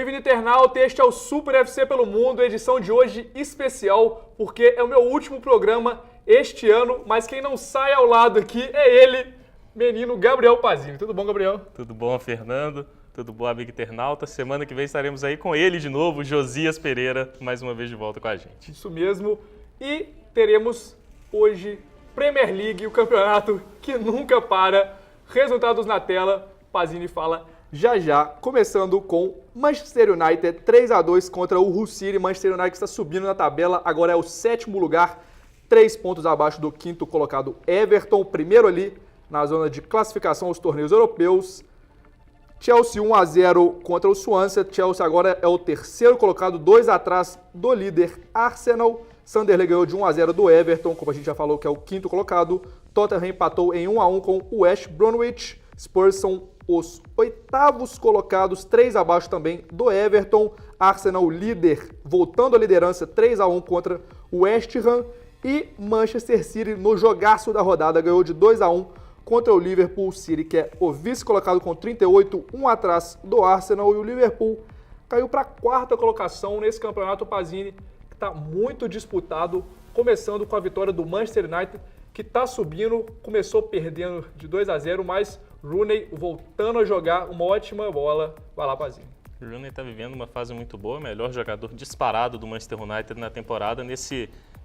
Bem-vindo, internauta, este é o Super FC pelo Mundo, edição de hoje especial, porque é o meu último programa este ano, mas quem não sai ao lado aqui é ele, menino Gabriel Pazini. Tudo bom, Gabriel? Tudo bom, Fernando? Tudo bom, amigo internauta? Semana que vem estaremos aí com ele de novo, Josias Pereira, mais uma vez de volta com a gente. Isso mesmo, e teremos hoje Premier League, o campeonato que nunca para, resultados na tela, Pazini fala já, começando com Manchester United 3-2 contra o Hull City. Manchester United que está subindo na tabela, agora é o 7º lugar, 3 pontos abaixo do 5º colocado Everton, primeiro ali na zona de classificação aos torneios europeus. Chelsea 1-0 contra o Swansea, Chelsea agora é o 3º colocado, 2 atrás do líder Arsenal. Sunderland ganhou de 1-0 do Everton, como a gente já falou que é o 5º colocado. Tottenham empatou em 1-1 com o West Bromwich. Spurs são os 8º colocados, 3 abaixo também do Everton. Arsenal líder, voltando à liderança, 3-1 contra o West Ham. E Manchester City, no jogaço da rodada, ganhou de 2-1 contra o Liverpool City, que é o vice-colocado com 38, 1 atrás do Arsenal. E o Liverpool caiu para a 4ª colocação nesse campeonato, Pazini, que está muito disputado, começando com a vitória do Manchester United, que está subindo, começou perdendo de 2-0, mas Rooney voltando a jogar uma ótima bola. Vai lá, Pazini. O Rooney está vivendo uma fase muito boa, melhor jogador disparado do Manchester United na temporada,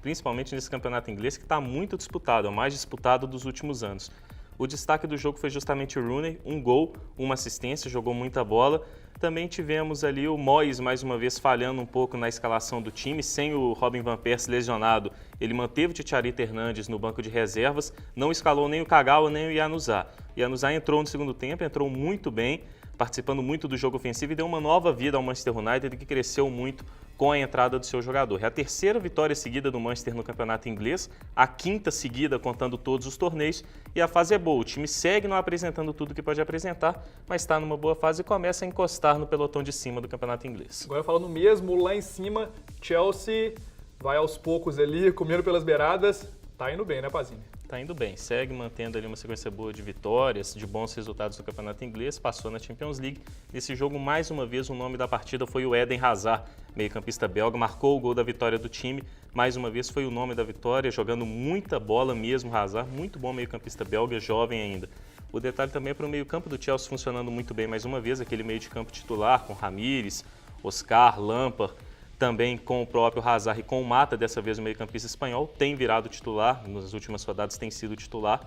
principalmente nesse campeonato inglês, que está muito disputado, é o mais disputado dos últimos anos. O destaque do jogo foi justamente o Rooney, um gol, uma assistência, jogou muita bola. Também tivemos ali o Moyes, mais uma vez, falhando um pouco na escalação do time, sem o Robin van Persie lesionado. Ele manteve o Tchatchoua Hernandes no banco de reservas, não escalou nem o Kagawa nem o Januzaj. O Januzaj entrou no segundo tempo, entrou muito bem, participando muito do jogo ofensivo e deu uma nova vida ao Manchester United, que cresceu muito com a entrada do seu jogador. É a 3ª vitória seguida do Manchester no campeonato inglês, a 5ª seguida contando todos os torneios, e a fase é boa. O time segue não apresentando tudo que pode apresentar, mas está numa boa fase e começa a encostar no pelotão de cima do campeonato inglês. Agora falando mesmo, lá em cima, Chelsea vai aos poucos ali, comendo pelas beiradas, tá indo bem, né, Pazini? Tá indo bem, segue mantendo ali uma sequência boa de vitórias, de bons resultados no campeonato inglês, passou na Champions League. Nesse jogo, mais uma vez, o nome da partida foi o Eden Hazard, meio-campista belga, marcou o gol da vitória do time. Mais uma vez foi o nome da vitória, jogando muita bola mesmo, Hazard, muito bom meio-campista belga, jovem ainda. O detalhe também é para o meio-campo do Chelsea funcionando muito bem mais uma vez, aquele meio de campo titular com Ramires, Oscar, Lampard, também com o próprio Hazard e com o Mata, dessa vez o meio-campista espanhol, tem virado titular, nas últimas rodadas tem sido titular.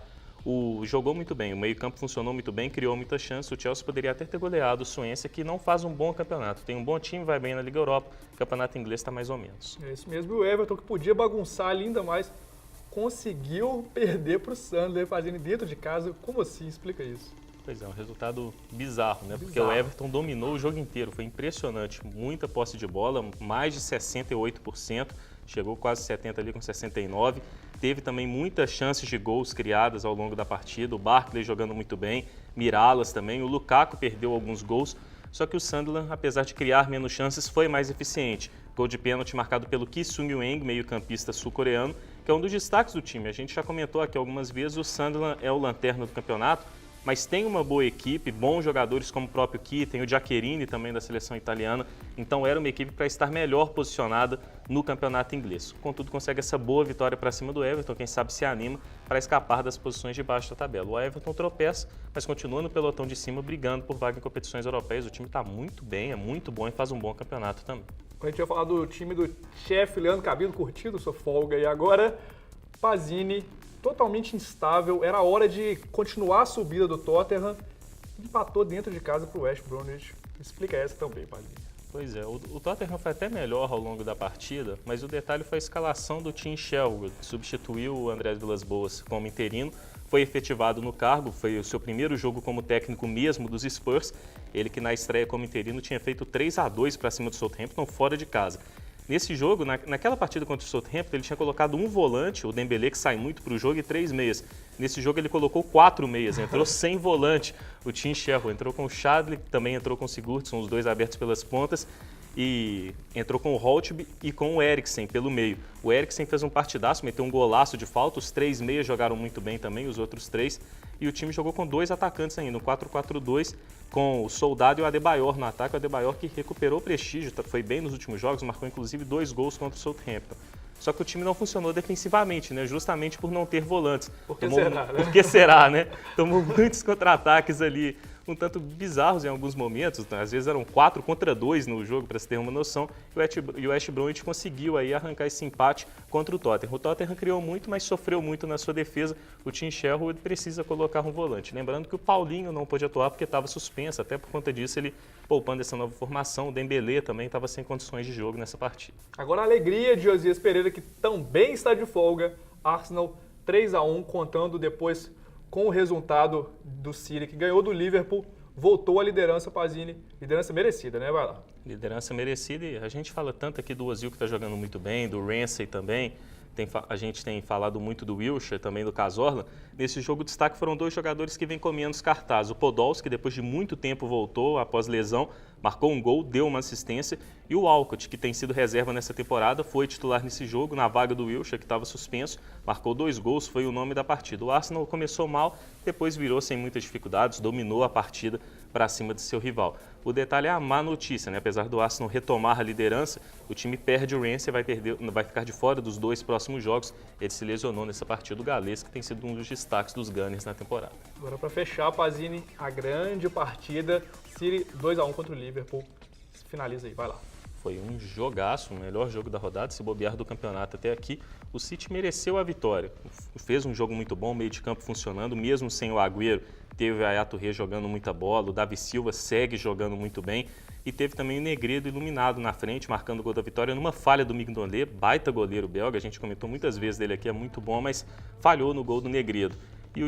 Jogou muito bem, o meio-campo funcionou muito bem, criou muita chance. O Chelsea poderia até ter goleado o Swansea, que não faz um bom campeonato. Tem um bom time, vai bem na Liga Europa, o campeonato inglês está mais ou menos. É isso mesmo, e o Everton, que podia bagunçar ali ainda mais, conseguiu perder para o Sunderland, fazendo dentro de casa. Como assim? Explica isso. Pois é, um resultado bizarro, né? Porque o Everton dominou o jogo inteiro, foi impressionante. Muita posse de bola, mais de 68%, chegou quase 70% ali com 69%. Teve também muitas chances de gols criadas ao longo da partida, o Barkley jogando muito bem, Miralas também, o Lukaku perdeu alguns gols, só que o Sunderland, apesar de criar menos chances, foi mais eficiente. Gol de pênalti marcado pelo Ki Sung-yueng, meio-campista sul-coreano, que é um dos destaques do time. A gente já comentou aqui algumas vezes, o Sunderland é o lanterna do campeonato, mas tem uma boa equipe, bons jogadores como o próprio Ki, tem o Giaccherini também da seleção italiana, então era uma equipe para estar melhor posicionada no campeonato inglês. Contudo, consegue essa boa vitória para cima do Everton, quem sabe se anima para escapar das posições de baixo da tabela. O Everton tropeça, mas continua no pelotão de cima, brigando por vaga em competições europeias. O time está muito bem, é muito bom e faz um bom campeonato também. A gente vai falar do time do chefe Leandro Cabelo, curtindo sua folga, e agora Pazini, totalmente instável, era hora de continuar a subida do Tottenham, empatou dentro de casa para o West Bromwich. Explica essa também, Pazini. Pois é, o Tottenham foi até melhor ao longo da partida, mas o detalhe foi a escalação do Tim Sherwood, que substituiu o Andrés Vilas-Boas como interino, foi efetivado no cargo, foi o seu primeiro jogo como técnico mesmo dos Spurs, ele que na estreia como interino tinha feito 3-2 para cima do Southampton fora de casa. Nesse jogo, naquela partida contra o Southampton, ele tinha colocado um volante, o Dembélé, que sai muito para o jogo, e 3 meias. Nesse jogo ele colocou 4 meias, entrou sem volante. O Tim Sherwood entrou com o Chadli, também entrou com o Sigurdsson, os dois abertos pelas pontas. e entrou com o Holtby e com o Eriksen pelo meio. O Eriksen fez um partidaço, meteu um golaço de falta, os 3 meias jogaram muito bem também, os outros 3, e o time jogou com 2 atacantes ainda, um 4-4-2, com o Soldado e o Adebayor no ataque, o Adebayor que recuperou prestígio, foi bem nos últimos jogos, marcou inclusive 2 gols contra o Southampton. Só que o time não funcionou defensivamente, né? Justamente por não ter volantes. Por que será, né? Por que será, né? Tomou muitos contra-ataques ali, um tanto bizarros em alguns momentos, né? Às vezes eram 4 contra 2 no jogo, para se ter uma noção, e o West Bromwich conseguiu aí arrancar esse empate contra o Tottenham. O Tottenham criou muito, mas sofreu muito na sua defesa. O Tim Sherwood precisa colocar um volante. Lembrando que o Paulinho não pôde atuar porque estava suspenso, até por conta disso ele poupando essa nova formação. O Dembélé também estava sem condições de jogo nessa partida. Agora a alegria de Josias Pereira, que também está de folga. Arsenal 3-1, contando depois com o resultado do City, que ganhou do Liverpool, voltou à liderança, Pazini. Liderança merecida, né? Vai lá. Liderança merecida, e a gente fala tanto aqui do Ozil, que está jogando muito bem, do Ramsey também. A gente tem falado muito do Wilshere, também do Cazorla. Nesse jogo, o destaque foram 2 jogadores que vêm com menos cartaz. O Podolski, depois de muito tempo, voltou após lesão, marcou um gol, deu uma assistência. E o Walcott, que tem sido reserva nessa temporada, foi titular nesse jogo, na vaga do Wilshere, que estava suspenso. Marcou 2 gols, foi o nome da partida. O Arsenal começou mal, depois virou sem muitas dificuldades, dominou a partida para cima de seu rival. O detalhe é a má notícia, né? Apesar do Arsenal retomar a liderança, o time perde o Ramsey, vai ficar de fora dos 2 próximos jogos. Ele se lesionou nessa partida, o galês, que tem sido um dos destaques dos Gunners na temporada. Agora para fechar, Pazini, a grande partida, City 2-1 contra o Liverpool. Finaliza aí, vai lá. Foi um jogaço, o melhor jogo da rodada, se bobear do campeonato até aqui. O City mereceu a vitória. Fez um jogo muito bom, meio de campo funcionando, mesmo sem o Agüero. Teve o Yaya Touré jogando muita bola, o Davi Silva segue jogando muito bem. E teve também o Negredo iluminado na frente, marcando o gol da vitória numa falha do Mignolet, baita goleiro belga. A gente comentou muitas vezes dele aqui, é muito bom, mas falhou no gol do Negredo. E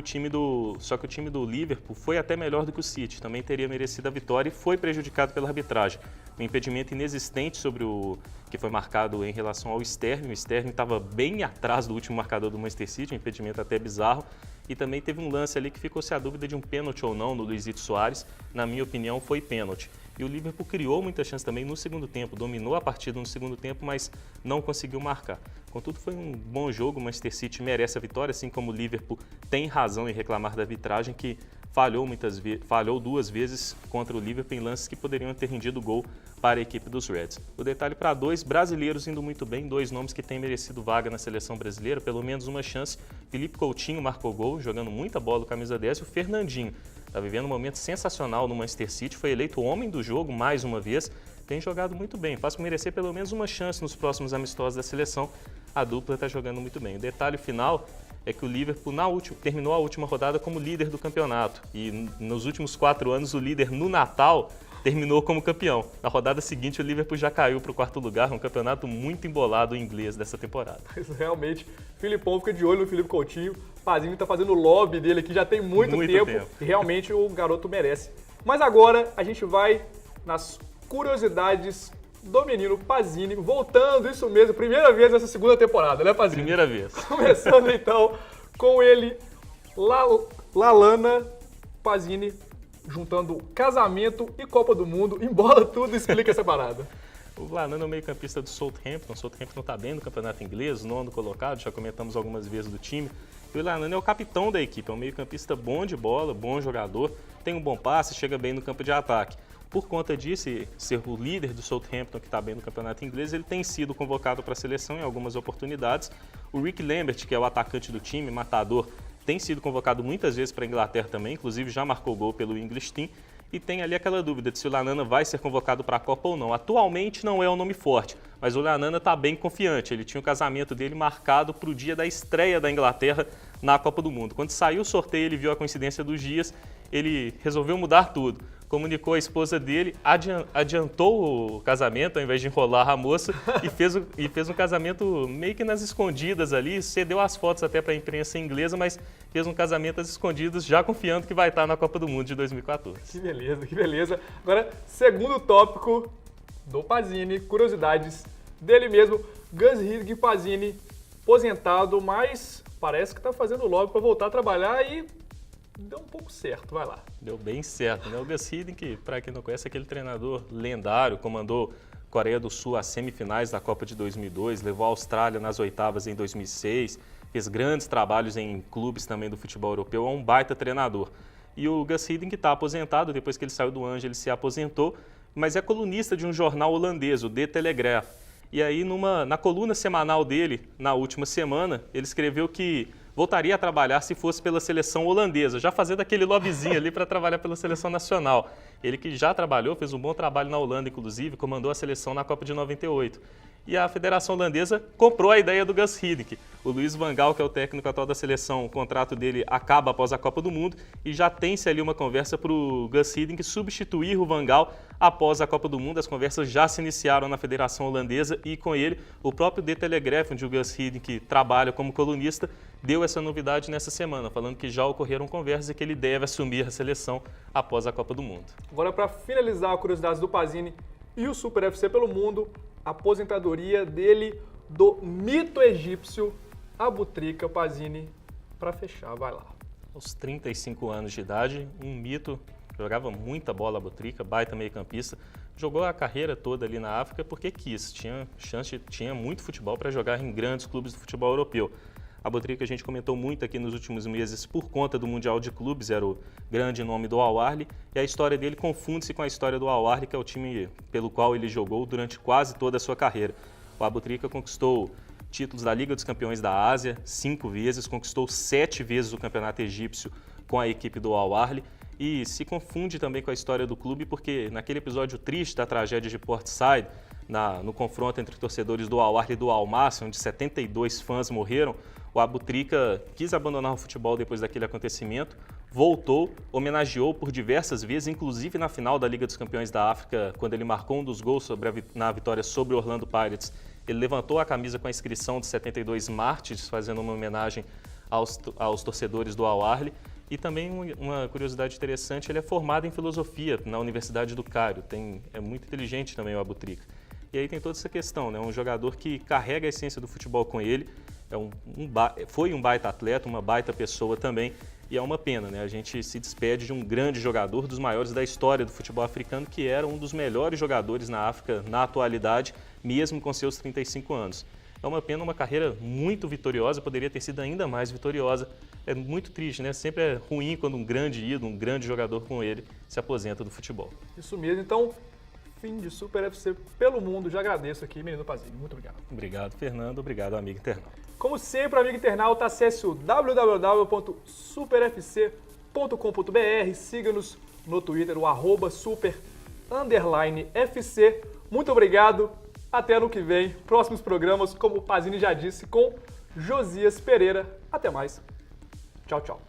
só que o time do Liverpool foi até melhor do que o City, também teria merecido a vitória e foi prejudicado pela arbitragem. Um impedimento inexistente sobre o que foi marcado em relação ao Sterling. O Sterling estava bem atrás do último marcador do Manchester City, um impedimento até bizarro. E também teve um lance ali que ficou-se a dúvida de um pênalti ou não no Luizito Soares. Na minha opinião, foi pênalti. E o Liverpool criou muita chance também no segundo tempo, dominou a partida no segundo tempo, mas não conseguiu marcar. Contudo, foi um bom jogo, o Manchester City merece a vitória, assim como o Liverpool tem razão em reclamar da arbitragem, que falhou 2 vezes contra o Liverpool em lances que poderiam ter rendido gol para a equipe dos Reds. O detalhe para 2 brasileiros indo muito bem, 2 nomes que têm merecido vaga na seleção brasileira, pelo menos uma chance. Felipe Coutinho marcou gol, jogando muita bola, camisa 10, e o Fernandinho está vivendo um momento sensacional no Manchester City, foi eleito o homem do jogo mais uma vez, tem jogado muito bem, faz merecer pelo menos uma chance nos próximos amistosos da seleção. A dupla está jogando muito bem. O detalhe final é que o Liverpool terminou a última rodada como líder do campeonato. E nos últimos 4 anos, o líder no Natal terminou como campeão. Na rodada seguinte, o Liverpool já caiu para o 4º lugar, um campeonato muito embolado inglês dessa temporada. Realmente, Filipão fica de olho no Felipe Coutinho. O Pazinho está fazendo o lobby dele aqui já tem muito tempo. E realmente o garoto merece. Mas agora a gente vai nas curiosidades do menino Pazini, voltando, isso mesmo, primeira vez nessa segunda temporada, né, Pazini? Primeira vez. Começando então com ele, Lallana Pazini, juntando casamento e Copa do Mundo, embola tudo, explica essa parada. O Lallana é o meio-campista do Southampton. O Southampton está bem no campeonato inglês, 9º colocado, já comentamos algumas vezes do time. E o Lallana é o capitão da equipe, é um meio-campista bom de bola, bom jogador, tem um bom passe, chega bem no campo de ataque. Por conta disso, ser o líder do Southampton, que está bem no campeonato inglês, ele tem sido convocado para a seleção em algumas oportunidades. O Rick Lambert, que é o atacante do time, matador, tem sido convocado muitas vezes para a Inglaterra também, inclusive já marcou gol pelo English Team. E tem ali aquela dúvida de se o Lallana vai ser convocado para a Copa ou não. Atualmente não é um nome forte, mas o Lallana está bem confiante. Ele tinha o casamento dele marcado para o dia da estreia da Inglaterra na Copa do Mundo. Quando saiu o sorteio, ele viu a coincidência dos dias, ele resolveu mudar tudo. Comunicou a esposa dele, adiantou o casamento ao invés de enrolar a moça e fez um casamento meio que nas escondidas ali, cedeu as fotos até para a imprensa inglesa, mas fez um casamento às escondidas, já confiando que vai estar na Copa do Mundo de 2014. Que beleza, que beleza. Agora, segundo tópico do Pazini, curiosidades dele mesmo, Gus Hiddink Pazini, aposentado, mas parece que está fazendo lobby para voltar a trabalhar e deu um pouco certo, vai lá. Deu bem certo, né? O Gus Hiddink, para quem não conhece, é aquele treinador lendário, comandou Coreia do Sul às semifinais da Copa de 2002, levou a Austrália nas oitavas em 2006, fez grandes trabalhos em clubes também do futebol europeu, é um baita treinador. E o Guus Hiddink está aposentado, depois que ele saiu do Angel, ele se aposentou, mas é colunista de um jornal holandês, o De Telegraaf. E aí, na coluna semanal dele, na última semana, ele escreveu que voltaria a trabalhar se fosse pela seleção holandesa, já fazendo aquele lobbyzinho ali para trabalhar pela seleção nacional. Ele que já trabalhou, fez um bom trabalho na Holanda, inclusive, comandou a seleção na Copa de 98. E a Federação Holandesa comprou a ideia do Guus Hiddink. O Luiz van Gaal, que é o técnico atual da seleção, o contrato dele acaba após a Copa do Mundo e já tem-se ali uma conversa para o Guus Hiddink substituir o Van Gaal após a Copa do Mundo. As conversas já se iniciaram na Federação Holandesa e com ele, o próprio De Telegraaf, onde o Guus Hiddink trabalha como colunista, deu essa novidade nessa semana, falando que já ocorreram conversas e que ele deve assumir a seleção após a Copa do Mundo. Agora, para finalizar a curiosidade do Pazini e o Super FC pelo mundo, a aposentadoria dele do mito egípcio Abutrika. Pazini, para fechar, vai lá. Aos 35 anos de idade, um mito, jogava muita bola Abutrika, baita meio-campista, jogou a carreira toda ali na África porque quis, tinha muito futebol para jogar em grandes clubes do futebol europeu. Abutrika, a gente comentou muito aqui nos últimos meses por conta do Mundial de Clubes, era o grande nome do Al Ahly, e a história dele confunde-se com a história do Al Ahly, que é o time pelo qual ele jogou durante quase toda a sua carreira. O Abutrika conquistou títulos da Liga dos Campeões da Ásia 5 vezes, conquistou 7 vezes o campeonato egípcio com a equipe do Al Ahly, e se confunde também com a história do clube, porque naquele episódio triste da tragédia de Port Said, no confronto entre torcedores do Al Ahly e do Al Masry, onde 72 fãs morreram, o Abutrika quis abandonar o futebol depois daquele acontecimento, voltou, homenageou por diversas vezes, inclusive na final da Liga dos Campeões da África, quando ele marcou um dos gols na vitória sobre o Orlando Pirates. Ele levantou a camisa com a inscrição de 72 mártires, fazendo uma homenagem aos torcedores do Al Ahly. E também uma curiosidade interessante, ele é formado em filosofia na Universidade do Cairo, é muito inteligente também o Abutrika. E aí tem toda essa questão, né? Um jogador que carrega a essência do futebol com ele, foi um baita atleta, uma baita pessoa também, e é uma pena, né? A gente se despede de um grande jogador, dos maiores da história do futebol africano, que era um dos melhores jogadores na África na atualidade, mesmo com seus 35 anos. É uma pena, uma carreira muito vitoriosa, poderia ter sido ainda mais vitoriosa. É muito triste, né? Sempre é ruim quando um grande ídolo, um grande jogador como ele, se aposenta do futebol. Isso mesmo. Então, fim de Super FC pelo mundo. Já agradeço aqui, menino Pazini. Muito obrigado. Obrigado, Fernando. Obrigado, amigo internauta. Como sempre, amigo internauta, acesse o www.superfc.com.br. Siga-nos no Twitter, o @super_FC. Muito obrigado. Até ano que vem. Próximos programas, como o Pazini já disse, com Josias Pereira. Até mais. Tchau, tchau.